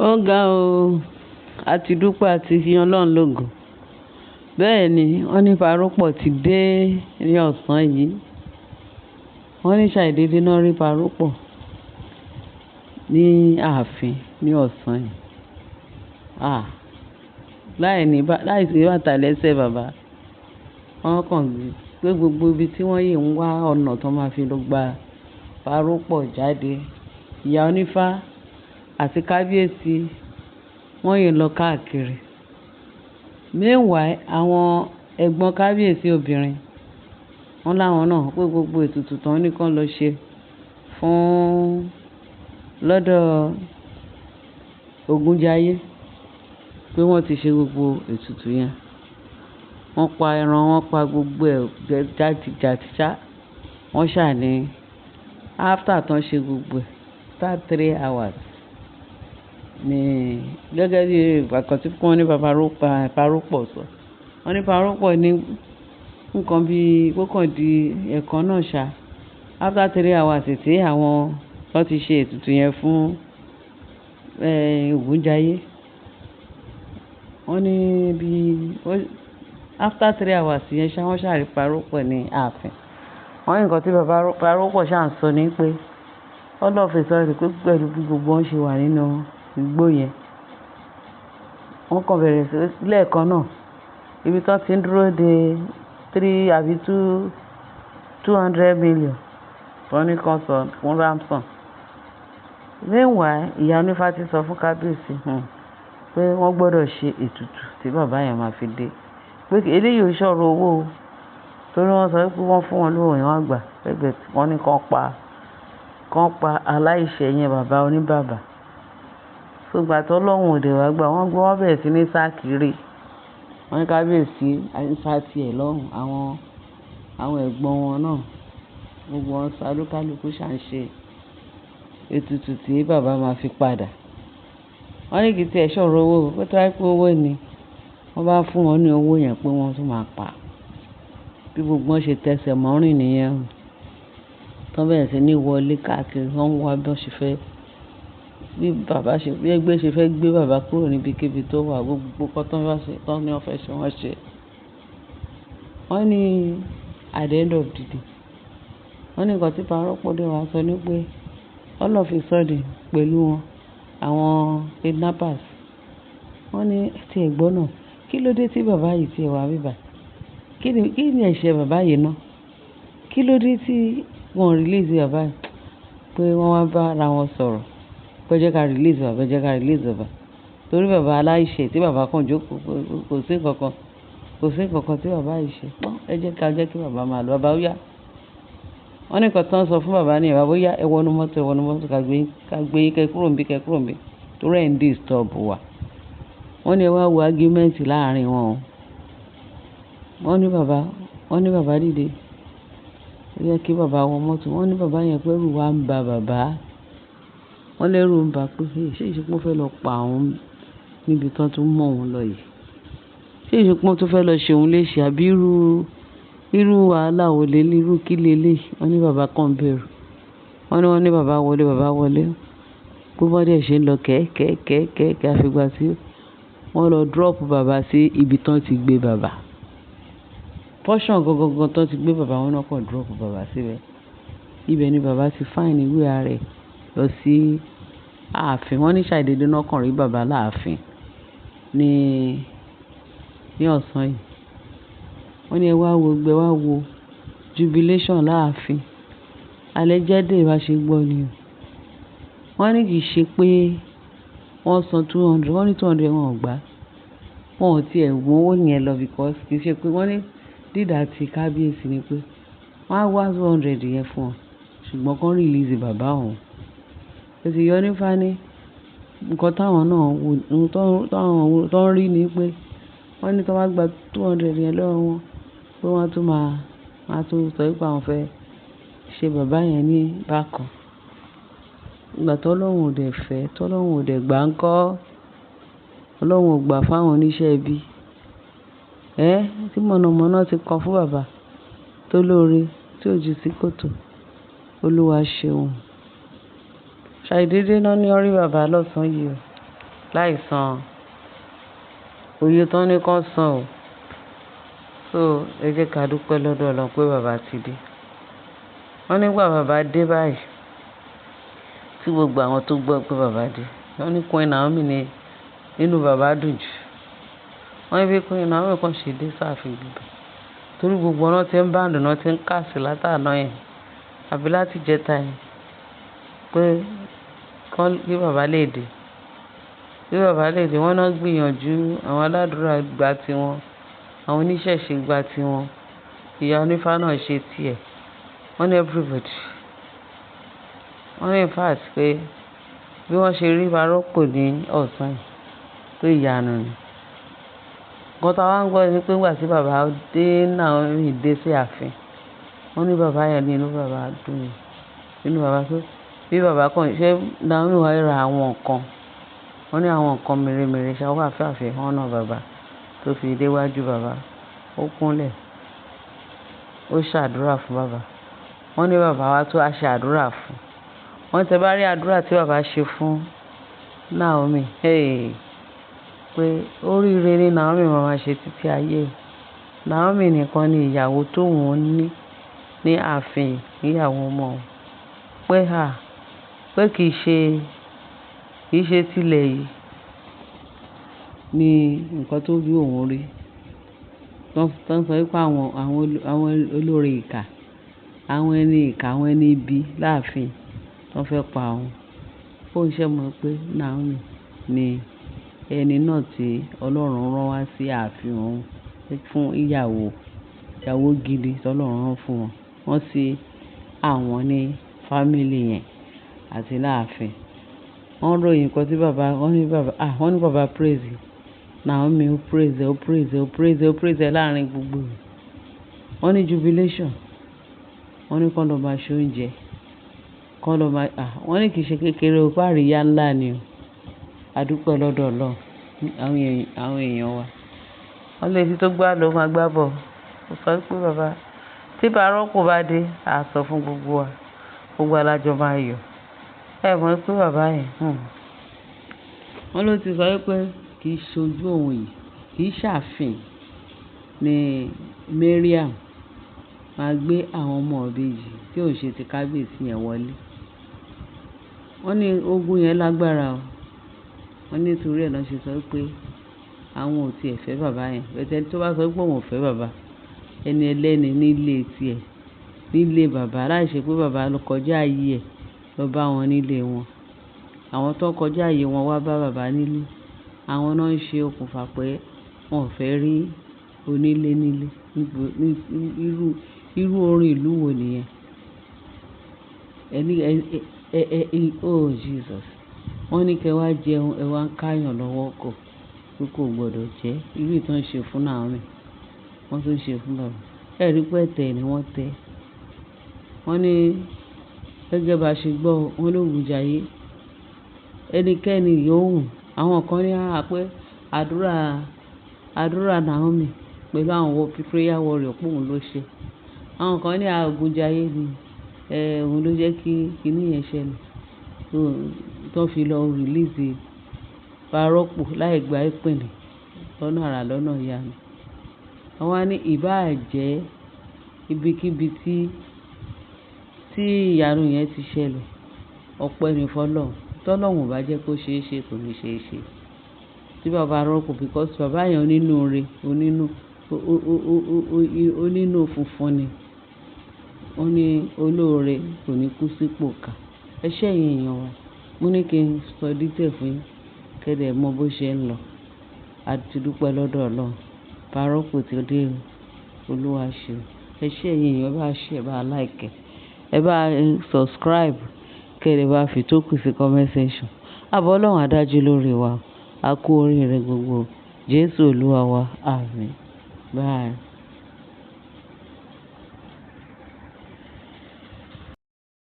Ó ga o, a ti dúpẹ́ àti yin Ọlọ́run lógo. Bẹ́ẹ̀ ni, wọ́n ní Parúpọ̀ ti dé ní ọ̀sán yìí. Wọ́n ní ṣàìdédé náà rí Parúpọ̀ ní ààfin ní ọ̀sán yìí. Láì sí bàtà lẹ́sẹ̀ bàbá. Wọ́n kàn gbé gbogbo ibi tí wọ́n yìí ń wá ọ̀nà tó máa fi lọ gba Parúpọ̀ jáde. Ìyá onífá àti kábíyèsí wọ́n yìí lọ káàkiri. Meanwhile, àwọn ẹ̀gbọ́n kábíyèsí obìnrin wọ́n láwọn náà pé gbogbo ètùtù tán ní kán lọ ṣe fún lọ́dọ̀ Ògúnjayé pé wọ́n ti ṣe gbogbo ètùtù yẹn. Wọ́n pa ẹran, wọ́n pa gbogbo ẹ̀ jàtijàti ṣá. Wọ́n ṣà ní after tán ṣe gbogbo ẹ̀ after 3 hours ni gẹ́gẹ́ bí ìgbàkan tí wọ́n ní Parúpọ̀ sọ. Wọ́n ní Parúpọ̀ ní nǹkan bí kókàn di ẹ̀kan náà ṣá. After 3 hours tí àwọn wọ́n ti ṣe ètùtù yẹn fún Ògúnjayé. Wọ́n ní bí after 3 hours yẹn ṣá wọ́n ṣàrí Parúpọ̀ ní ààfin. Wọ́n ní nǹkan tí Parúpọ̀ ṣà ń sọ ní pé ọlọ́fin sọ pé pẹ̀lú bí gbogbo wọn ṣe wà nínú igbó yẹn. Wọ́n kàn bẹ̀rẹ̀ sí lẹ́ẹ̀kan náà ibi tó ti ń dúró de 3 àbí 200 million wọ́n ní kan sọ fún ransom. Meanwhile, ìyá onífá ti sọ fún kábíyèsí pé wọ́n gbọ́dọ̀ ṣe ètùtù tí bàbá yẹn máa fi dé. Pé eléyìí ò ṣọ̀rọ̀ owó o, torí wọ́n sọ pé wọ́n fún wọn lówó yẹn wọ́n gbà. Wọ́n ní kán pa aláìṣẹ̀ yẹn bàbá oníbàbà. Ṣùgbọ́n àti Ọlọ́run òde wá gbà wọ́n bẹ̀rẹ̀ sí ní sá kiri. Wọ́n ní kábíyèsí sá tiẹ̀ lọ́rùn àwọn ẹ̀gbọ́n wọn náà gbogbo wọn sá lúkálùkù ṣà ń ṣe ètùtù tí bàbá máa fi padà. Wọ́n ní kì í tiẹ̀ ṣọ̀rọ̀ owó pé tó wáyé pé owó ni wọ́n bá fún wọn ní owó yẹn pé wọ́n tún máa pa. Bí gbogbo wọn ṣe tẹsẹ̀ mọ́rìn nìyẹn. Tán bẹ̀rẹ̀ sí ní wọlé káàkiri wọ́n ń wá bí wọ́n ṣe fẹ́ bí ẹgbẹ́ ṣe fẹ́ gbé bàbá kúrò níbikíbi tó wà gbogbo kọ́ tán ní wọ́n fẹ́ ṣe wọ́n ṣe. Wọ́n ní at the end of the day wọ́n ní nǹkan tí Parúpọ̀ dé wá sọ ní pé ọlọ́fin sọ́ọ̀dì pẹ̀lú wọn àwọn kidnappers. Wọ́n ní ti ẹ̀gbọ́n náà kí ló dé tí bàbá yìí ti wà bíbà? Kí ni ẹ̀ṣẹ̀ bàbá yìí náà? Kí ló dé tí wọ́n release bàbá yìí? Pé wọ́n wá bá ara wọn sọ̀rọ̀ pé jẹ́ ká release bàbá. Torí bàbá aláìṣẹ̀ tí bàbá kan jókòó kò sí nǹkan tí bàbá yìí ṣe. Ẹ jẹ́ kí bàbá máa lọ. Bàbá ó yá. Wọ́n ní nǹkan tán sọ fún bàbá ní bàbá ó yá ẹ wọnú mọ́tò ká gbé yín kẹ́ kúrò níbí torí ẹ̀ ń disturb wa. Wọ́n ní ẹ wá wo argument láàrin wọn o. Wọ́n ní bàbá dìde. Ó yẹ kí bàbá wọ mọ́tò. Wọ́n ní bàbá yẹn pé ẹ̀rù wá ń ba bàbá. Wọ́n lẹ́rù ń ba pé ṣé ìṣepọ̀ fẹ́ lọ pa òun níbi tán tún mọ̀ òun lọ yìí. Ṣé ìṣepọ̀ tó fẹ́ lọ ṣe òun léṣe àbí irú wàhálà wo lélẹ̀ irú kí lélẹ̀. Wọ́n ní bàbá kan bẹ̀rù. Wọ́n ní bàbá wọlé. Pé bọ́n dẹ̀ ṣe ń lọ kẹ́ẹ̀kẹ́ àfìgbà tí wọ́n lọ drop bàbá sí ibi tán ti gbé bàbá. Portion gangan tán ti gbé bàbá wọn náà kàn drop bàbá síbẹ̀. Ibẹ̀ ni bàbá ti fáìn ìwé ààrẹ lọ sí ààfin. Wọ́n ní ṣàìdédé náà kàn rí bàbá láàfin ní ọ̀sán yìí. Wọ́n ní ẹ wá wo jubilation láàfin. Allegedly bá ṣe gbọ́ ni o. Wọ́n ní kì í ṣe pé wọ́n san 200. Wọ́n ní 200 wọn ò gbà. Wọn ò tiẹ̀ mú owó yẹn lọ because kì í ṣe pé wọ́n ní dídà ti kábíyèsí ni pé wọ́n á wá 200 yẹn fún wọn ṣùgbọ́n kán release bàbá òun. Èsì yọ nífà ní nǹkan táwọn náà wò tó ń rí ni pé wọ́n ní tó bá gba 200 yẹn lọ́wọ́ wọn pé wọ́n tún sọ pé àwọn fẹ́ ṣe bàbá yẹn ní bákan. Ìgbà tọ́lọ́run ò dẹ̀ fẹ́ tọ́lọ́run ò dẹ̀ gbà ń kọ́ Ọlọ́run ò gbà fáwọn oníṣẹ́ ibi. Tí mọ̀nàmọ́ná ti kọ fún bàbá tó lóore tí ò jù sí kòtò. Olúwa ṣeun. Ṣàìdédé náà ní ó rí bàbá lọ́sàn-án yìí o. láì san oye tán ní kán san o. So ẹ jẹ́ ká dúpẹ́ lọ́dọ̀ Ọlọ́run pé bàbá ti dé. Wọ́n nígbà bàbá dé báyìí tí gbogbo àwọn tó gbọ́ pé bàbá dé, wọ́n ní Queen Naomi ní inú bàbá dùn jù. Wọ́n ní bí Queen Naomi kan ṣe dé sáàfin gbígbà torí gbogbo ọ̀nà tí ń báǹdù náà ti ń kàsí látàná yẹn àbí láti jẹta yẹn pé kí bàbá lè dé. Kí bàbá lè dé wọ́n náà gbìyànjú, àwọn aládùúrà gba tiwọn, àwọn oníṣẹ̀ṣe gba tiwọn, ìyá onífá náà ṣe tiẹ̀. Wọ́n ní everybody. Wọ́n ní in fact pé bí wọ́n ṣe rí Barọ́pò ní ọ̀sán yìí pé ìyanu ni. Nǹkan táwa ń gbọ́ ni pé nígbà tí bàbá dé Naomi dé sí ààfin, wọ́n ní bàbá yẹn ní inú bàbá dùn ní inú bàbá pé bí bàbá kan ṣe Naomi wá ra àwọn nǹkan. Wọ́n ní àwọn nǹkan mèremère ṣàwọ́ àfẹ́àfẹ́ hàn náà bàbá tó fi déwájú bàbá. Ó kúnlẹ̀, ó ṣàdúrà fún bàbá. Wọ́n ní bàbá wa tó a ṣe àdúrà fún. Wọ́n tẹ bá rí àdúrà tí bàbá ṣe fún Naomi, pé oríire ni Naomi máa ṣe títí ayé. Naomi nìkan ni ìyàwó tóun ní ààfin ìyàwó ọmọ pé kì í ṣe tilẹ̀ yìí ni nǹkan tó bí òun rí. Tán sọ wípé àwọn olórí ìkà, àwọn ẹni ìkà, àwọn ẹni ibi láàfin tán fẹ́ pa òun. Ó ń ṣe mọ̀ pé Naomi ni ẹni náà tí Ọlọ́run rán wá sí ààfin òun fún ìyàwó gidi tí Ọlọ́run rán fún wọn. Wọ́n sí àwọn ní fámílì yẹn àti láàfin. Wọ́n ròyìn nǹkan tí wọ́n ní bàbá praise Naomi, ó praise láàrin gbogbo rẹ̀. Wọ́n ní jubilation. Wọ́n ní kán lọ máa ṣe oúnjẹ. Wọ́n ní kì í ṣe kékeré o, àríyá ńlá ni o. A dúpẹ́ lọ́dọ̀ Ọlọ́run, àwọn èèyàn wa. Wọ́n lè fi tó gbá lọ máa gbá bọ̀. Ó sọ pé bàbá tí Barọ́pò bá dé, a sọ fún gbogbo wa, gbogbo alájọ máa yọ̀. Ẹ mọ̀ pé bàbá yẹn, wọ́n ló ti sọ pé kì í ṣojú òun yìí, kì í ṣàfihàn ní Mariam máa gbé àwọn ọmọ ìbejì tí ò ṣe ti kábíyèsí yẹn wọlé. Wọ́n ní ogun yẹn lágbára o. Wọ́n ní torí ẹ̀ náà ṣe sọ pé àwọn ò tiẹ̀ fẹ́ bàbá yẹn. Bẹ́ẹ̀ tó bá sọ pé òun ò fẹ́ bàbá, ẹni ẹlẹ́ni nílé tiẹ̀, nílé bàbá láì ṣe pé bàbá lọ kọjá ayé ẹ̀ lọ bá wọn nílé wọn. Àwọn tó kọjá ayé wọn wá bá bàbá nílé. Àwọn náà ń ṣe okùnfà pé wọn ò fẹ́ rí onílé nílé. Irú orin ìlú wo nìyẹn? Oh Jesus. Wọ́n ní kẹ́ wá jẹun, ẹ wá ń káyàn lọ́wọ́ kò pé kò gbọdọ̀ jẹ́. Irú ìtàn ṣe fún Naomi, wọ́n tún ṣe fún bàbá. Ẹ̀rí pé ẹ̀tẹ̀ ni wọ́n tẹ́. Wọ́n ní gẹ́gẹ́ bá ṣe gbọ́, wọ́n ló wùjàyé. Ẹnikẹ́ni yòówù, àwọn kan ní pé àdúrà Naomi pẹ̀lú àwọn prayer warrior pé òun ló ṣe. Àwọn kan ní Ògúnjayé ni òun ló jẹ́ kí kinní yẹn ṣẹlẹ̀. Tó fi lọ release Barọ́pò láì gba ìpìnlẹ̀ lọ́nà àrà lọ́nà ìyanu. Àwọn á ní ìbáà jẹ́ ibikíbi tí ìyanu yẹn ti ṣẹlẹ̀, ọpẹ́ ni fọ́lọ́run. Tọ́lọ́run bá jẹ́ kó ṣeé ṣe kò ní ṣeé ṣe. Tí bàbá Barọ́pò because bàbá yẹn onínúure, onínú funfun ni. Ó ní olóore kò ní kú sípò kà. Ẹ ṣé ẹ̀yin èèyàn wa. Mo ní kí n sọ detail fún yín kẹ́dẹ̀ mọ bó ṣe ń lọ. A ti dúpẹ́ lọ́dọ̀ Ọlọ́run. Barọ́pò ti dé o. Olúwa ṣe o. Ẹ ṣé ẹ̀yin èèyàn, bá share, ẹ bá like, ẹ bá subscribe, kẹ́dẹ̀ bá fi tó kù sí comment section. Àbọ̀ Ọlọ́run á dájú lórí wa. A kú oríire gbogbo. Jésù Olúwa wa. Àmín. Bye.